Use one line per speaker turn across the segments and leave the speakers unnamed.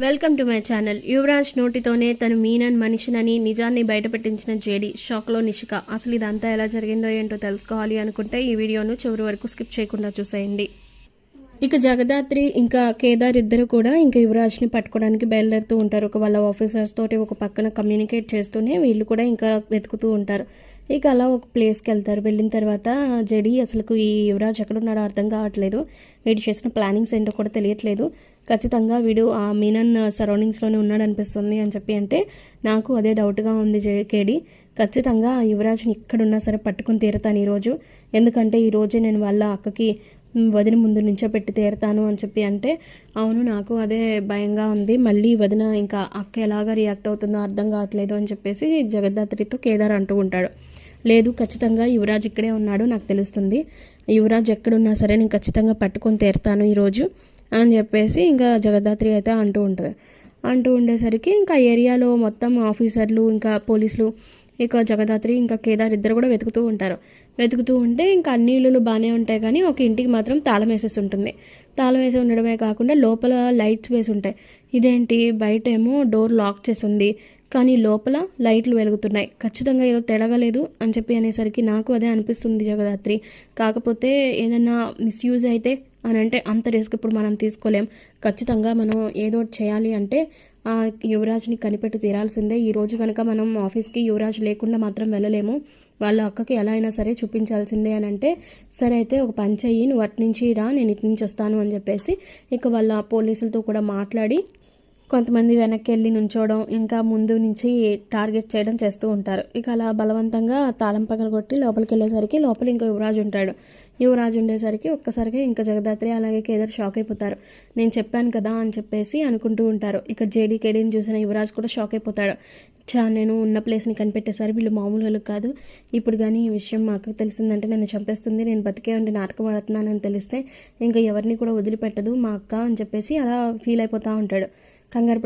Welcome to my channel. Yuvraj నోటితోనే తను మీనన్ మనిషినని నిజాన్ని బయటపెట్టించిన జేడి, షాక్లో నిషిక. అసలు ఇదంతా ఎలా జరిగిందో ఏంటో తెలుసుకోవాలి అనుకుంటే ఈ వీడియోను చివరి వరకు స్కిప్ చేయకుండా చూసేయండి. ఇక జగదాత్రి ఇంకా కేదార్ ఇద్దరు కూడా ఇంకా యువరాజ్ని పట్టుకోవడానికి బయలుదేరుతూ ఉంటారు. ఒక వాళ్ళ ఆఫీసర్స్ తోటి ఒక పక్కన కమ్యూనికేట్ చేస్తూనే వీళ్ళు కూడా ఇంకా వెతుకుతూ ఉంటారు. ఇక అలా ఒక ప్లేస్కి వెళ్తారు. వెళ్ళిన తర్వాత జడి అసలు ఈ యువరాజ్ ఎక్కడున్నాడో అర్థం కావట్లేదు, వీడు చేసిన ప్లానింగ్స్ ఏంటో కూడా తెలియట్లేదు. ఖచ్చితంగా వీడు ఆ మీనన్ సరౌండింగ్స్లోనే ఉన్నాడు అనిపిస్తుంది అని చెప్పి అంటే నాకు అదే డౌట్గా ఉంది కేడి. ఖచ్చితంగా ఆ యువరాజ్ని ఇక్కడున్నా సరే పట్టుకుని తీరుతాను ఈరోజు. ఎందుకంటే ఈరోజే నేను వాళ్ళ అక్కకి వదిన ముందు నుంచో పెట్టి తీరుతాను అని చెప్పి అంటే అవును, నాకు అదే భయంగా ఉంది. మళ్ళీ వదిన ఇంకా అక్క ఎలాగా రియాక్ట్ అవుతుందో అర్థం కావట్లేదు అని చెప్పేసి జగదాత్రితో కేదార్ అంటూ ఉంటాడు. లేదు, ఖచ్చితంగా యువరాజ్ ఇక్కడే ఉన్నాడు, నాకు తెలుస్తుంది. యువరాజ్ ఎక్కడున్నా సరే నేను ఖచ్చితంగా పట్టుకొని తీరుతాను ఈరోజు అని చెప్పేసి ఇంకా జగదాత్రి అయితే అంటూ ఉండేసరికి ఇంకా ఏరియాలో మొత్తం ఆఫీసర్లు ఇంకా పోలీసులు ఇక జగదాత్రి ఇంకా కేదార్ ఇద్దరు కూడా వెతుకుతూ ఉంటే ఇంకా అన్ని ఇళ్ళు బాగానే ఉంటాయి, కానీ ఒక ఇంటికి మాత్రం తాళం వేసేసి ఉంటుంది. తాళం వేసి ఉండడమే కాకుండా లోపల లైట్స్ వేసి ఉంటాయి. ఇదేంటి, బయట ఏమో డోర్ లాక్ చేసి ఉంది, కానీ లోపల లైట్లు వెలుగుతున్నాయి. ఖచ్చితంగా ఏదో తెడగలేదు అని చెప్పి అనేసరికి నాకు అదే అనిపిస్తుంది జగదాత్రి. కాకపోతే ఏదన్నా మిస్యూజ్ అయితే అని అంటే అంత రిస్క్ ఇప్పుడు మనం తీసుకోలేం. ఖచ్చితంగా మనం ఏదో చేయాలి అంటే యువరాజ్ని కనిపెట్టి తీరాల్సిందే. ఈరోజు కనుక మనం ఆఫీస్కి యువరాజ్ లేకుండా మాత్రం వెళ్ళలేము. వాళ్ళ అక్కకి ఎలా అయినా సరే చూపించాల్సిందే అని అంటే సరే అయితే ఒక పని చెయ్యి, నువ్వు అటు నుంచి రా, నేను ఇటు నుంచి వస్తాను అని చెప్పేసి ఇక వాళ్ళ పోలీసులతో కూడా మాట్లాడి కొంతమంది వెనక్కి వెళ్ళి నుంచోవడం, ఇంకా ముందు నుంచి టార్గెట్ చేయడం చేస్తూ ఉంటారు. ఇక అలా బలవంతంగా తాళం పగలగొట్టి లోపలికి వెళ్ళేసరికి లోపల ఇంకా యువరాజు ఉండేసరికి ఒక్కసారిగా ఇంకా జగదాత్రి అలాగే కేదార్ షాక్ అయిపోతారు. నేను చెప్పాను కదా అని చెప్పేసి అనుకుంటూ ఉంటారు. ఇక కేడీని చూసిన యువరాజ్ కూడా షాక్ అయిపోతాడు. నేను ఉన్న ప్లేస్ని కనిపెట్టేసరి వీళ్ళు మామూలు వాళ్ళు కాదు. ఇప్పుడు కానీ ఈ విషయం మాకు తెలిసిందంటే నన్ను చంపేస్తుంది, నేను బతికే ఉండి నాటకం ఆడుతున్నానని తెలిస్తే ఇంకా ఎవరిని కూడా వదిలిపెట్టదు మా అక్క అని చెప్పేసి అలా ఫీల్ అయిపోతూ ఉంటాడు. కంగారు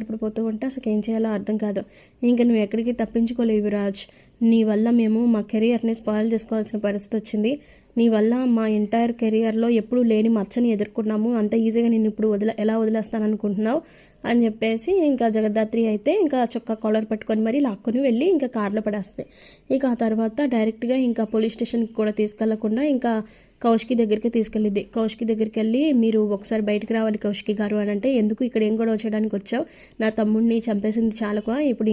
పడిపోతూ ఉంటే అసలు ఏం చేయాలో అర్థం కాదు. ఇంకా నువ్వు ఎక్కడికి తప్పించుకోలేవు యువరాజ్. నీ వల్ల మేము మా కెరియర్ని స్పాయిల్ చేసుకోవాల్సిన పరిస్థితి వచ్చింది. నీ వల్ల మా ఎంటైర్ కెరియర్లో ఎప్పుడు లేని మచ్చని ఎదుర్కొన్నాము. అంత ఈజీగా నేను ఇప్పుడు ఎలా వదిలేస్తాననుకుంటున్నావు అని చెప్పేసి ఇంకా జగదాత్రి అయితే ఇంకా చొక్కా కాలర్ పట్టుకొని మరీ లాక్కొని వెళ్ళి ఇంకా కార్లో పడేస్తాయి. ఇక ఆ తర్వాత డైరెక్ట్గా ఇంకా పోలీస్ స్టేషన్కి కూడా తీసుకెళ్లకుండా ఇంకా కౌశికి దగ్గరికి తీసుకెళ్ళిద్ది. కౌశికి దగ్గరికి వెళ్ళి మీరు ఒకసారి బయటకు రావాలి కౌశికి గారు అని అంటే, ఎందుకు ఇక్కడ ఏం గొడవ చేయడానికి వచ్చావు? నా తమ్ముడిని చంపేసింది చాలక ఇప్పుడు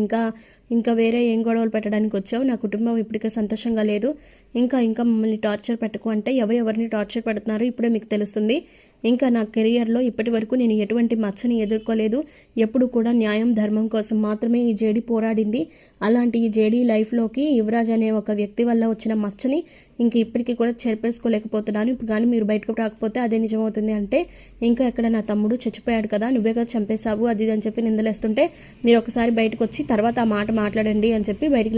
ఇంకా వేరే ఏం గొడవలు పెట్టడానికి వచ్చావు? నా కుటుంబం ఇప్పటికే సంతోషంగా లేదు, ఇంకా మమ్మల్ని టార్చర్ పెట్టకు అంటే ఎవరిని టార్చర్ పెడుతున్నారో ఇప్పుడే మీకు తెలుస్తుంది. ఇంకా నా కెరియర్లో ఇప్పటి వరకు నేను ఎటువంటి మచ్చని ఎదుర్కోలేదు. ఎప్పుడు కూడా న్యాయం ధర్మం కోసం మాత్రమే ఈ జేడీ పోరాడింది. అలాంటి ఈ జేడీ లైఫ్లోకి యువరాజ్ అనే ఒక వ్యక్తి వల్ల వచ్చిన మచ్చని ఇంక ఇప్పటికీ కూడా చెరిపేసుకోలేకపోతున్నాను. ఇప్పుడు కానీ మీరు బయటకు రాకపోతే అదే నిజమవుతుంది అంటే, ఇంకా ఎక్కడ నా తమ్ముడు చచ్చిపోయాడు కదా, నువ్వే కదా చంపేశావు అది అని చెప్పి నిందలేస్తుంటే, మీరు ఒకసారి బయటకు వచ్చి తర్వాత ఆ మాట మాట్లాడండి అని చెప్పి బయటికి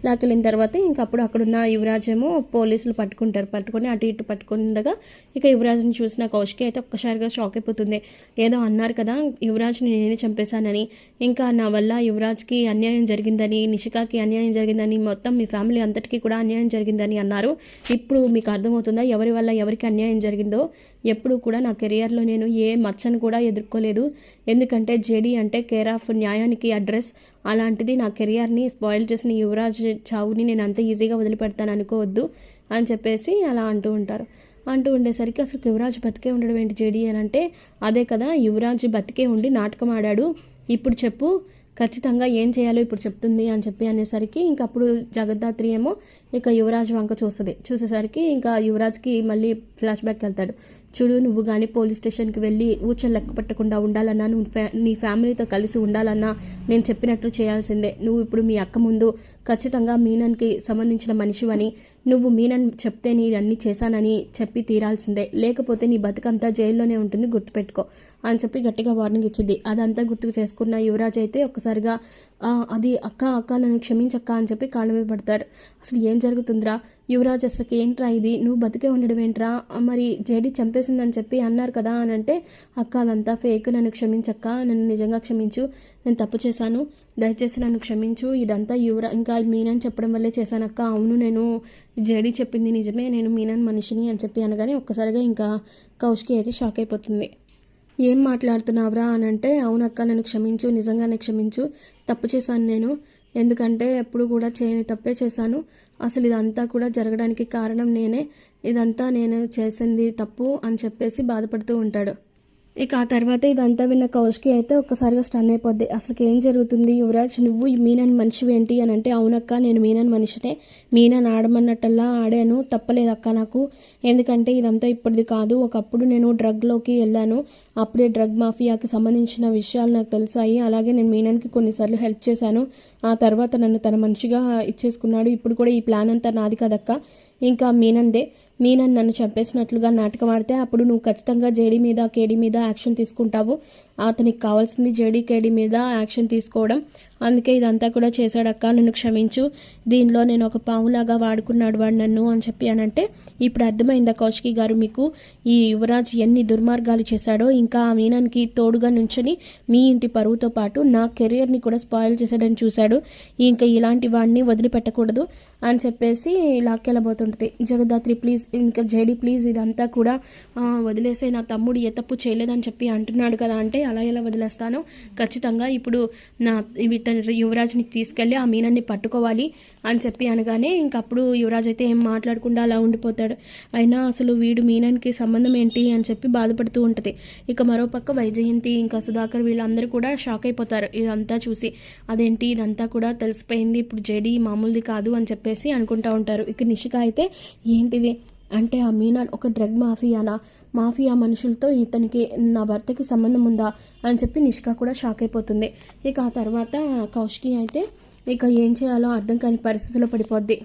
లాక్కెళ్ళిన తర్వాత ఇంకా అప్పుడు అక్కడున్న యువరాజ్ ఏమో పోలీసులు పట్టుకొని అటు ఇటు పట్టుకుండగా ఇక యువరాజ్ని చూసిన కౌశికి అయితే ఒక్కసారిగా షాక్ అయిపోతుంది. ఏదో అన్నారు కదా యువరాజ్ని నేనే చంపేశానని, ఇంకా నా వల్ల యువరాజ్కి అన్యాయం జరిగిందని, నిషికాకి అన్యాయం జరిగిందని, మొత్తం మీ ఫ్యామిలీ అంతటికీ కూడా అన్యాయం జరిగిందని అన్నారు. ఇప్పుడు మీకు అర్థమవుతుందా ఎవరి వల్ల ఎవరికి అన్యాయం జరిగిందో? ఎప్పుడు కూడా నా కెరియర్లో నేను ఏ మచ్చను కూడా ఎదుర్కోలేదు. ఎందుకంటే జేడీ అంటే కేర్ ఆఫ్ న్యాయానికి అడ్రస్. అలాంటిది నా కెరియర్ని స్పాయిల్ చేసిన యువరాజ్ చావుని నేను అంత ఈజీగా వదిలిపెడతాను అనుకోవద్దు అని చెప్పేసి అలా అంటూ ఉండేసరికి అసలు యువరాజ్ బతికే ఉండడం ఏంటి జేడీ అని అంటే, అదే కదా యువరాజ్ బతికే ఉండి నాటకం ఆడాడు, ఇప్పుడు చెప్పు ఖచ్చితంగా ఏం చేయాలో ఇప్పుడు చెప్తుంది అని చెప్పి అనేసరికి ఇంకా అప్పుడు జగదాత్రి ఏమో ఇక యువరాజ్ వంక చూసేసరికి ఇంకా యువరాజ్కి మళ్ళీ ఫ్లాష్ బ్యాక్ వెళ్తాడు. చూడు, నువ్వు కానీ పోలీస్ స్టేషన్కి వెళ్ళి ఊచలు లెక్క పెట్టకుండా ఉండాలన్నా, నువ్వు నీ ఫ్యామిలీతో కలిసి ఉండాలన్నా నేను చెప్పినట్లు చేయాల్సిందే. నువ్వు ఇప్పుడు మీ అక్క ముందు ఖచ్చితంగా మీనన్కి సంబంధించిన మనిషివని, నువ్వు మీనన్ చెప్తే నీ అన్నీ చేశానని చెప్పి తీరాల్సిందే, లేకపోతే నీ బతుకంతా జైల్లోనే ఉంటుంది, గుర్తుపెట్టుకో అని చెప్పి గట్టిగా వార్నింగ్ ఇచ్చింది. అదంతా గుర్తుకు చేసుకున్న యువరాజ్ అయితే ఒక్కసారిగా అది అక్క నన్ను క్షమించక్క అని చెప్పి కాళ్ళ మీద పడతాడు. అసలు ఏం జరుగుతుందిరా యువరాజ్, అసలుకి ఏంట్రా ఇది, నువ్వు బతికే ఉండడం ఏంట్రా, మరి జేడీ చంపేసిందని చెప్పి అన్నారు కదా అని అంటే, అక్క అదంతా ఫేక్, నన్ను క్షమించక్క, నన్ను నిజంగా క్షమించు, నేను తప్పు చేశాను, దయచేసి నన్ను క్షమించు, ఇదంతా ఇంకా మీనన్ చెప్పడం వల్లే చేశానక్క, అవును నేను జేడీ చెప్పింది నిజమే, నేను మీనన్ మనిషిని అని చెప్పి అనగానే ఒక్కసారిగా ఇంకా కౌశికి అయితే షాక్ అయిపోతుంది. ఏం మాట్లాడుతున్నావురా అని అంటే, అవునక్క నన్ను క్షమించు, నిజంగానే క్షమించు, తప్పు చేశాను నేను, ఎందుకంటే ఎప్పుడు కూడా చేయని తప్పే చేశాను, అసలు ఇదంతా కూడా జరగడానికి కారణం నేనే, ఇదంతా నేను చేసింది తప్పు అని చెప్పేసి బాధపడుతూ ఉంటాడు. ఇక ఆ తర్వాత ఇదంతా విన్న కౌశికి అయితే ఒక్కసారిగా స్టన్ అయిపోద్ది. అసలు ఏం జరుగుతుంది యువరాజ్, నువ్వు మీనన్ మనిషివి ఏంటి అని అంటే, అవునక్క నేను మీనన్ మనిషినే, మీనన్ ఆడమన్నట్టల్లా ఆడాను, తప్పలేదక్క నాకు, ఎందుకంటే ఇదంతా ఇప్పటిది కాదు, ఒకప్పుడు నేను డ్రగ్లోకి వెళ్ళాను, అప్పుడే డ్రగ్ మాఫియాకి సంబంధించిన విషయాలు నాకు తెలిసాయి, అలాగే నేను మీనన్కి కొన్నిసార్లు హెల్ప్ చేశాను, ఆ తర్వాత నన్ను తన మనిషిగా ఇచ్చేసుకున్నాడు, ఇప్పుడు కూడా ఈ ప్లాన్ అంతా నాది కదక్క, ఇంకా మీనన్దే, మీనన్ నన్ను చంపేసినట్లుగా నాటకం ఆడితే అప్పుడు నువ్వు ఖచ్చితంగా జేడీ మీద కేడీ మీద యాక్షన్ తీసుకుంటావు, అతనికి కావాల్సింది జేడీ కేడీ మీద యాక్షన్ తీసుకోవడం, అందుకే ఇదంతా కూడా చేశాడక్క, నన్ను క్షమించు, దీనిలో నేను ఒక పావులాగా వాడుకున్నాడు వాడు నన్ను అని చెప్పి అనంటే, ఇప్పుడు అర్థమైందా కౌశికి గారు మీకు ఈ యువరాజ్ ఎన్ని దుర్మార్గాలు చేశాడో, ఇంకా ఆ మీనన్కి తోడుగా నుంచొని మీ ఇంటి పరువుతో పాటు నా కెరియర్ని కూడా స్పాయిల్ చేశాడని చూశాడు, ఇంకా ఇలాంటి వాడిని వదిలిపెట్టకూడదు అని చెప్పేసి లాక్కెళ్ళబోతుంటుంది. జగదాత్రి ప్లీజ్, ఇంకా జేడీ ప్లీజ్, ఇదంతా కూడా వదిలేసే, నా తమ్ముడు ఏ తప్పు చేయలేదని చెప్పి అంటున్నాడు కదా అంటే, అలా ఎలా వదిలేస్తాను, ఖచ్చితంగా ఇప్పుడు నా యువరాజ్ని తీసుకెళ్ళి ఆ మీనన్ని పట్టుకోవాలి అని చెప్పి అనగానే ఇంకప్పుడు యువరాజ్ అయితే ఏం మాట్లాడకుండా అలా ఉండిపోతాడు. అయినా అసలు వీడు మీనన్కి సంబంధం ఏంటి అని చెప్పి బాధపడుతూ ఉంటుంది. ఇక మరోపక్క వైజయంతి ఇంకా సుధాకర్ వీళ్ళందరూ కూడా షాక్ అయిపోతారు ఇదంతా చూసి, అదేంటి ఇదంతా కూడా తెలిసిపోయింది, ఇప్పుడు జేడీ మామూలుది కాదు అని చెప్పేసి అనుకుంటూ ఉంటారు. ఇక నిషిక అయితే ఏంటిది అంటే, ఆ మీనన్ ఒక డ్రగ్ మాఫియా మనుషులతో ఇతనికి నా భర్తకి సంబంధం ఉందా అని చెప్పి నిషిక కూడా షాక్ అయిపోతుంది. ఇక ఆ తర్వాత కౌశికి అయితే ఇక ఏం చేయాలో అర్థం కాని పరిస్థితిలో పడిపోద్ది.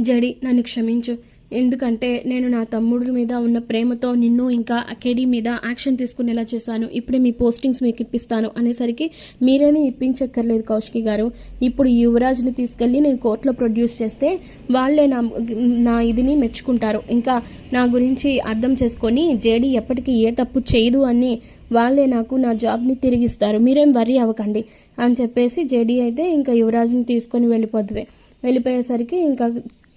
జడి నన్ను క్షమించు, ఎందుకంటే నేను నా తమ్ముడి మీద ఉన్న ప్రేమతో నిన్ను ఇంకా కేడీ మీద యాక్షన్ తీసుకునేలా చేశాను, ఇప్పుడే మీ పోస్టింగ్స్ మీకు ఇప్పిస్తాను అనేసరికి, మీరేమీ ఇప్పించక్కర్లేదు కౌశికి గారు, ఇప్పుడు యువరాజ్ని తీసుకెళ్ళి నేను కోర్టులో ప్రొడ్యూస్ చేస్తే వాళ్ళే నా ఇదిని మెచ్చుకుంటారు, ఇంకా నా గురించి అర్థం చేసుకొని జేడీ ఎప్పటికీ ఏ తప్పు చేయదు అని వాళ్ళే నాకు నా జాబ్ని తిరిగిస్తారు, మీరేం వరీ అవ్వకండి అని చెప్పేసి జేడీ అయితే ఇంకా యువరాజ్ని తీసుకొని వెళ్ళిపోయేసరికి ఇంకా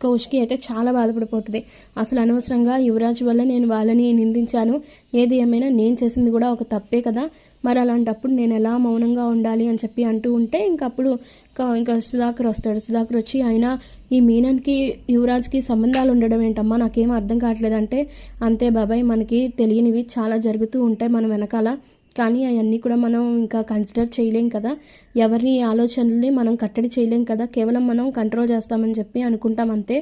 కౌశికి అయితే చాలా బాధపడిపోతుంది. అసలు అనవసరంగా యువరాజ్ వల్ల నేను వాళ్ళని నిందించాను, ఏది ఏమైనా నేను చేసింది కూడా ఒక తప్పే కదా, మరి అలాంటప్పుడు నేను ఎలా మౌనంగా ఉండాలి అని చెప్పి అంటూ ఉంటే ఇంకప్పుడు ఇంకా సుధాకర్ వస్తాడు. సుధాకర్ వచ్చి, అయినా ఈ మీనన్కి యువరాజ్కి సంబంధాలు ఉండడం ఏంటమ్మా, నాకేం అర్థం కావట్లేదంటే, అంతే బాబాయ్, మనకి తెలియనివి చాలా జరుగుతూ ఉంటాయి మన వెనకాల, కానీ అవన్నీ కూడా మనం ఇంకా కన్సిడర్ చేయలేం కదా, ఎవరి ఆలోచనల్ని మనం కట్టడి చేయలేం కదా, కేవలం మనం కంట్రోల్ చేస్తామని చెప్పి అనుకుంటాం అంతే,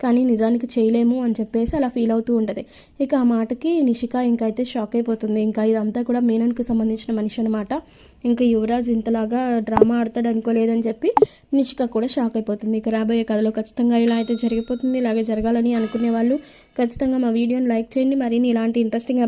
కానీ నిజానికి చేయలేము అని చెప్పేసి అలా ఫీల్ అవుతూ ఉంటుంది. ఇక ఆ మాటకి నిషిక ఇంకైతే షాక్ అయిపోతుంది. ఇంకా ఇదంతా కూడా మీనన్కి సంబంధించిన మనిషి అనమాట, ఇంకా యువరాజ్ ఇంతలాగా డ్రామా ఆడతాడు అనుకోలేదని చెప్పి నిషిక కూడా షాక్ అయిపోతుంది. ఇక రాబోయే కథలో ఖచ్చితంగా ఇలా అయితే జరిగిపోతుంది. ఇలాగే జరగాలని అనుకునే వాళ్ళు ఖచ్చితంగా మా వీడియోని లైక్ చేయండి. మరిన్ని ఇలాంటి ఇంట్రెస్టింగ్